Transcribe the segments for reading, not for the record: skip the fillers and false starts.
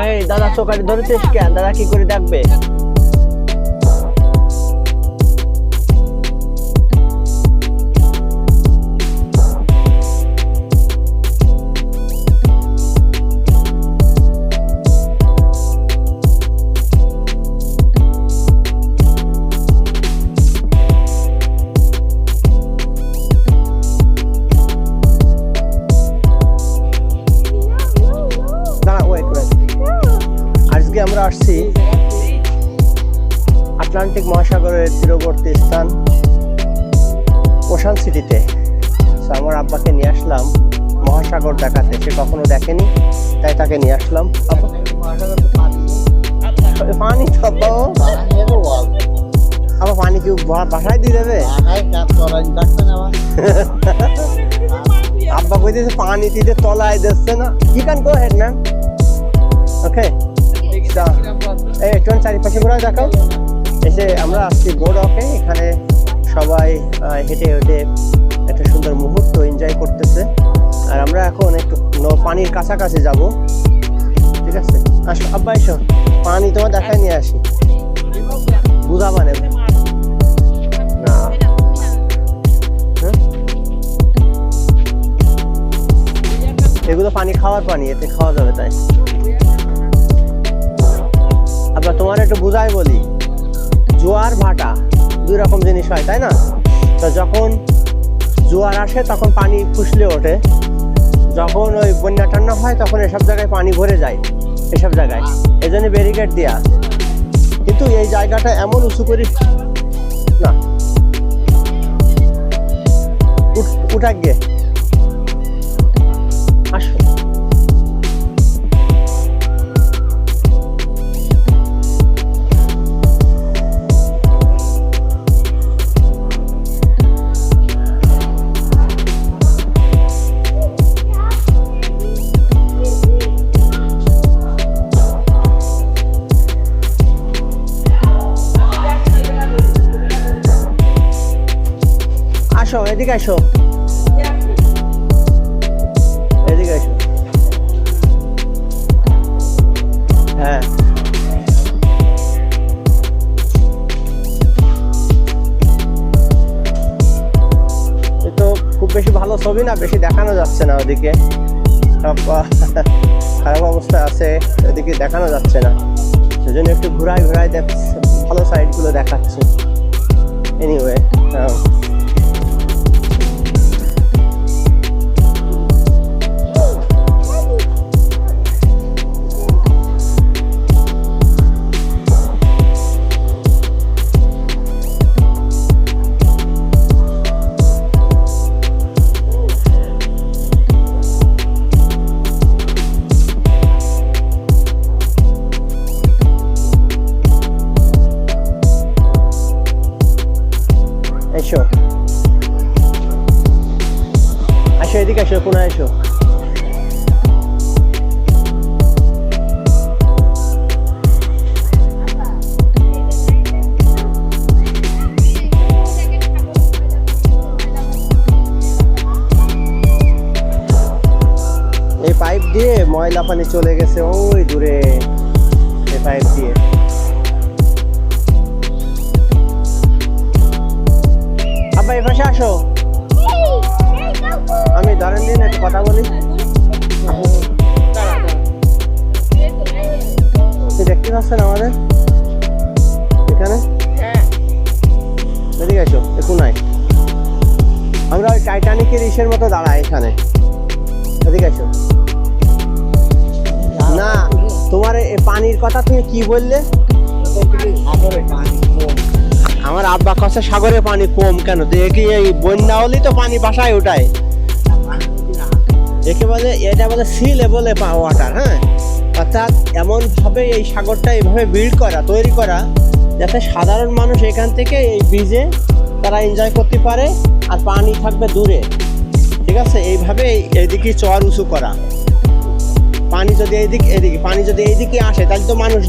এই দাদা চোখাটি ধরেছিস কেন? দাদা কি করে দেখবে? আমরা আসছি আটলান্টিক মহাসাগরের তীরবর্তী স্থান ওশান সিটিতে। আমার আব্বাকে নিয়ে আসলাম মহাসাগর দেখাতে, সে কখনো দেখেনি, তাই তাকে নিয়ে আসলাম। পানি তো আবার পানি কি বাসায় দিয়ে দেবে? আব্বা কইতেছে পানি দিতে তলায় দিচ্ছে না। You can go ahead ma'am. Okay, এই টোন চারিপাশে ঘোরা দেখাও। এসে আমরা আসছি বোর্ড অফে, এখানে সবাই হেঁটে হেঁটে একটা সুন্দর মুহূর্ত এনজয় করতেছে। আর আমরা এখন একটু পানির কাছাকাছি যাব। ঠিক আছে, আসো আব্বা, এসো, পানি তোমার দেখায় নিয়ে আসি। বুঝা মানে না, এগুলো পানি খাওয়ার পানি, এতে খাওয়া যাবে। তাই আবার তোমার একটু বুঝাই বলি, জোয়ার ভাটা দুই রকম জিনিস হয়, তাই না? তো যখন জোয়ার আসে তখন পানি ফুসলে ওঠে, যখন ওই বন্যা টান্না হয় তখন এসব জায়গায় পানি ভরে যায়, এসব জায়গায়। এই জন্য ব্যারিকেড দেয়া। কিন্তু এই জায়গাটা এমন উঁচু করি না, উঠা গিয়ে আসো। এদিকে আসো, এদিকে আসো। হ্যাঁ, তো খুব বেশি ভালো ছবি না, বেশি দেখানো যাচ্ছে না, ওদিকে সব খারাপ অবস্থা আছে, ওদিকে দেখানো যাচ্ছে না, সেজন্য একটু ঘুরাই ঘুরাই ভালো সাইডগুলো দেখাচ্ছে। এনিওয়ে, এসো আসো, এদিকে আসো, কোনায় এসো। এই পাইপ দিয়ে ময়লা পানি চলে গেছে ওই দূরে, এই পাইপ দিয়ে। আব্বা এই পাশে আসো, আমি ধরেন দিন একটু কথা বলি। দেখতে পাচ্ছেন আমাদের এখানে? এদিকে আসো, কোনায়। আমরা ওই টাইটানিকের ইসের মতো দাঁড়াই এখানে। এদিকে আসো। না, তোমার এই পানির কথা তুমি কি বললে? আমার আব্বা কাছে সাগরে পানি কম কেন? দেখি এই বন্যা হলেই তো পানি বাসায় ওঠায়। একে বলে, এটা বলে সি লেভেলে ওয়াটার। হ্যাঁ, অর্থাৎ এমন ভাবে এই সাগরটা এইভাবে বিল্ড করা, তৈরি করা, যাতে সাধারণ মানুষ এখান থেকে এই ব্রিজে তারা এনজয় করতে পারে, আর পানি থাকবে দূরে। ঠিক আছে, এইভাবে এইদিকে চর উঁচু করা। পানি যদি এদিকে পানি যদি এইদিকে আসে, তাহলে তো মানুষ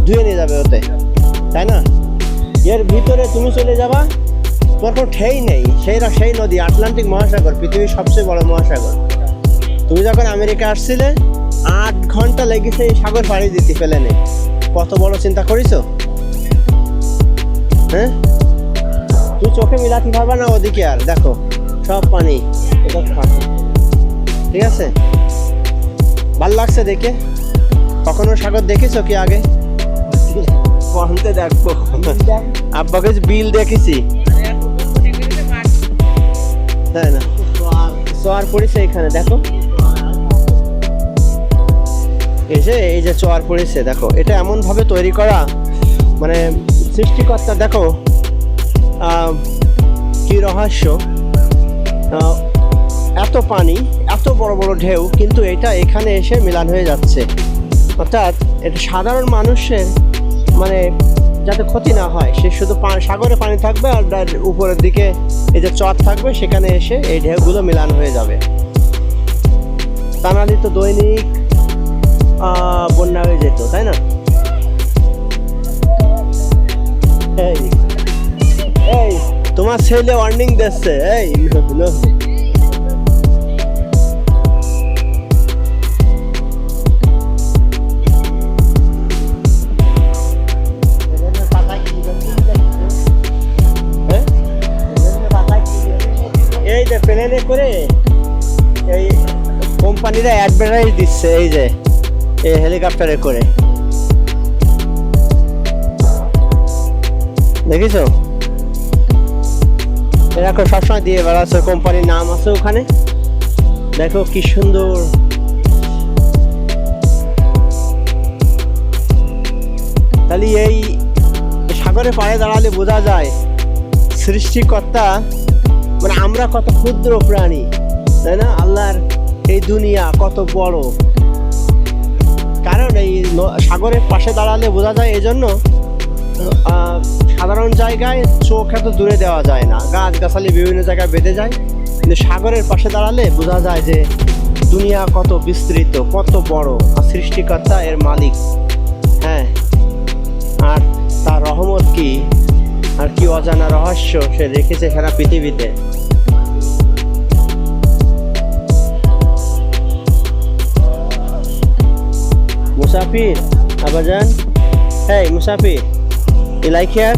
ধুয়ে নিয়ে যাবে ওতে, তাই না? এর ভিতরে তুমি চলে যাবা, তোমার কোনো ঠেই নেই। সেই নদী আটলান্টিক মহাসাগর, পৃথিবীর সবচেয়ে বড় মহাসাগর। তুমি যখন আমেরিকা আসছিলে 8 ঘন্টা লেগেছে এই সাগর পাড়ি দিতে প্লেনে। কত বড় চিন্তা করিস? হ্যাঁ, তুই চোখে মিলাতে পারবা না ওদিকে, আর দেখো সব পানি। ঠিক আছে, ভাল লাগছে দেখে। কখনো সাগর দেখেছো কি আগে? দেখবো, আব্বাকে বিল দেখেছি, তাই না? চর পড়েছে এখানে, দেখো এই যে চর পড়েছে, দেখো এটা এমন ভাবে তৈরি করা, মানে সৃষ্টিকর্তা দেখো কি রহস্য। এত পানি, এত বড় বড় ঢেউ, কিন্তু এটা এখানে এসে মিলান হয়ে যাচ্ছে। অর্থাৎ এটা সাধারণ মানুষের মানে যাতে ক্ষতি না হয়, সে শুধু সাগরে পানি থাকবে আর উপরের দিকে এই যে চর থাকবে, সেখানে এসে এই ঢেউগুলো মিলান হয়ে যাবে। তা নাহলে তো দৈনিক বন্যা হয়ে যেত, তাই না? এই তোমার ছেলে ওয়ার্নিং দিচ্ছে, এই এই যে প্লেনে করে এই কোম্পানিরা অ্যাডভার্টাইজ দিচ্ছে, এই যে এই হেলিকপ্টারে করে, দেখিছো? এরকম সবসময় দিয়ে বেড়াচ্ছে, কোম্পানির নাম আছে ওখানে, দেখো কি সুন্দর। তাহলে এই সাগরে পাড়ে দাঁড়ালে বোঝা যায় সৃষ্টিকর্তা মানে আমরা কত ক্ষুদ্র প্রাণী, তাই না? আল্লাহর এই দুনিয়া কত বড়। কারণ এই সাগরের পাশে দাঁড়ালে বোঝা যায়, এই জন্য সাধারণ জায়গায় চোখ এত দূরে দেওয়া যায় না, গাছ গাছালি বিভিন্ন জায়গায় বেঁধে যায়, কিন্তু সাগরের পাশে দাঁড়ালে বোঝা যায় যে দুনিয়া কত বিস্তৃত, কত বড়, আর সৃষ্টিকর্তা এর মালিক। হ্যাঁ, আর তার রহমত কি, আর কি অজানা রহস্য সে রেখেছে সারা পৃথিবীতে। মুসাফির আবাজান, hey মুসাফির, you like here?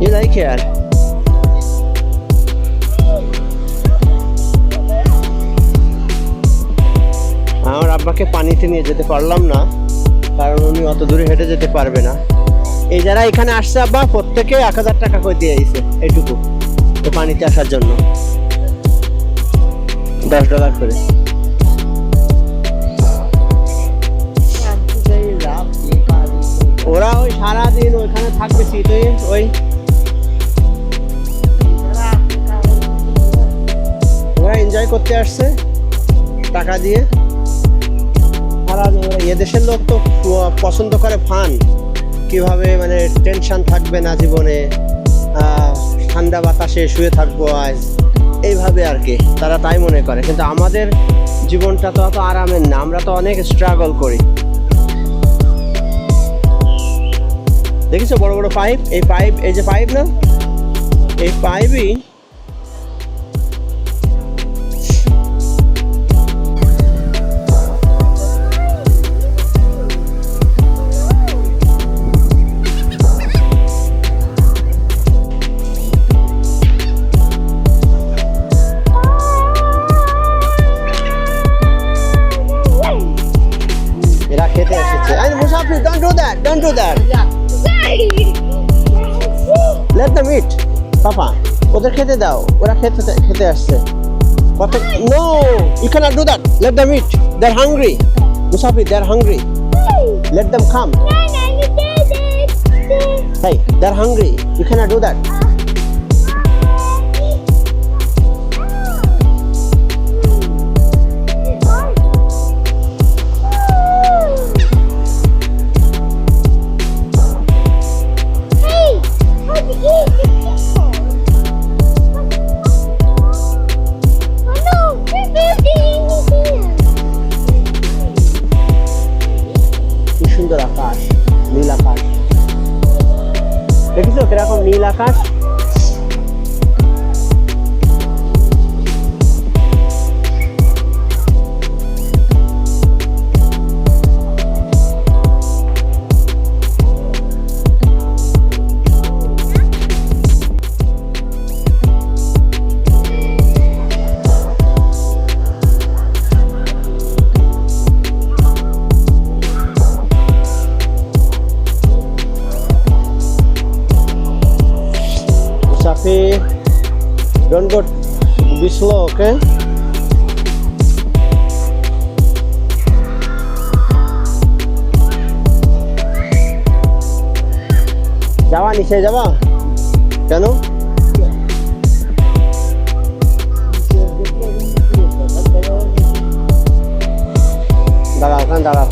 You like here? আমার আব্বাকে পানিতে নিয়ে যেতে পারলাম না, কারণ উনি অত দূরে হেঁটে যেতে পারবে না। এই যারা এখানে আসছে আব্বা, প্রত্যেকে 1000 টাকা করে দিয়ে দিয়েছে এইটুকু পানিতে আসার জন্য, $10 করে। ওরা ওই সারাদিন ওইখানে থাকবে, শীতে ওই ওরা এনজয় করতে আসছে টাকা দিয়ে। এদেশের লোক তো পছন্দ করে ফান, কিভাবে মানে টেনশন থাকবে না জীবনে, ঠান্ডা বাতাসে শুয়ে থাকবো আজ, এইভাবে আর কি তারা তাই মনে করে। কিন্তু আমাদের জীবনটা তো অত আরামের না, আমরা তো অনেক স্ট্রাগল করি। দেখিছো বড় বড় পাইপ, এই পাইপ, এই যে পাইপ না, এই পাইপই এরা খেতে এসেছে। মুসাফির, don't do that, don't do that. Let them eat, পাপা, ওদের খেতে দাও, ওরা খেতে আসছে। কত, no, you cannot do that. Let them eat, they're hungry. Musafir, they're hungry. Let them come. Hey, they're hungry, you cannot do that. সুন্দর আকাশ, নীল আকাশ, দেখেছো কিরকম নীল আকাশ। good. Be slow, okay? যাওয়া নিচে যাবা কেন দাঁড়াও ওখানে দাঁড়াও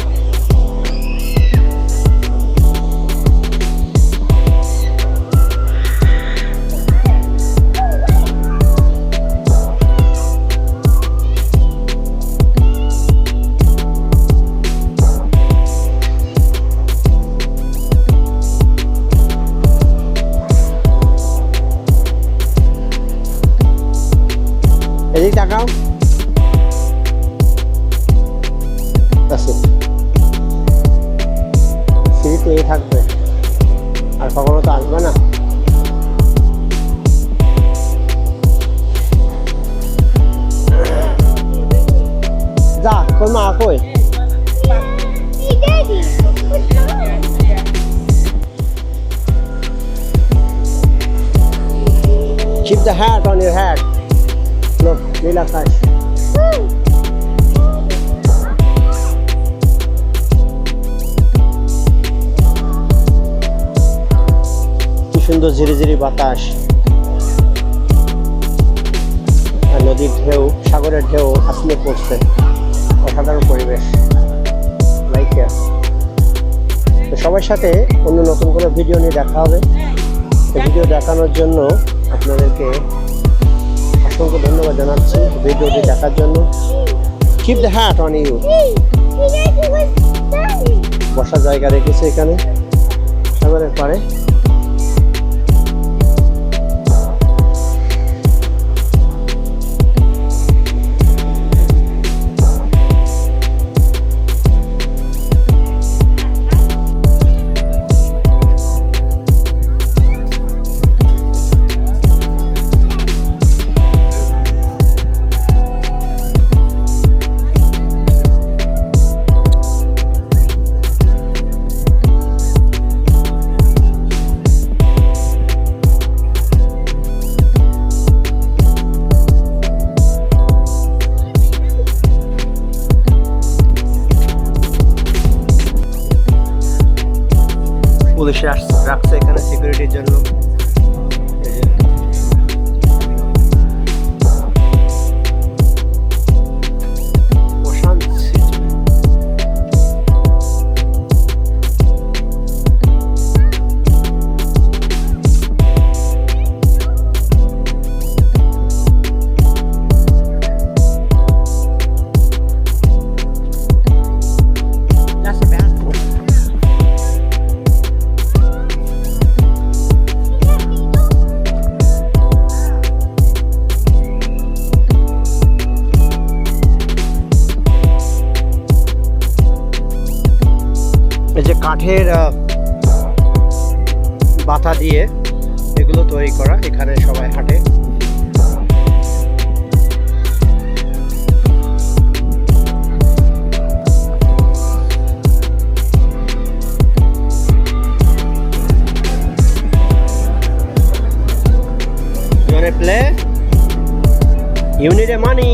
এদিকে তাকাও সিঁড়িতে থাকবে আর কখনো তো আসবে না যা তোর মা কই keep the hat on your head look নীল আকাশ কি সুন্দর ঝিরি ঝিরি বাতাস আর নদীর ঢেউ সাগরের ঢেউ আসলে পড়ছে অসাধারণ পরিবেশ লাইক তো সবার সাথে অন্য নতুন কোনো ভিডিও নিয়ে দেখা হবে ভিডিও দেখানোর জন্য আপনাদেরকে অসংখ্য ধন্যবাদ জানাচ্ছি ভিডিওটি দেখার জন্য keep the hat on you বসার জায়গা রেখেছে এখানে সাগরের পাড়ে পুলিশ রাখছে এখানে সিকিউরিটির জন্য এই যে কাঠের বাতা দিয়ে এগুলো তৈরি করা এখানে সবাই হাঁটে You wanna play? You need a money.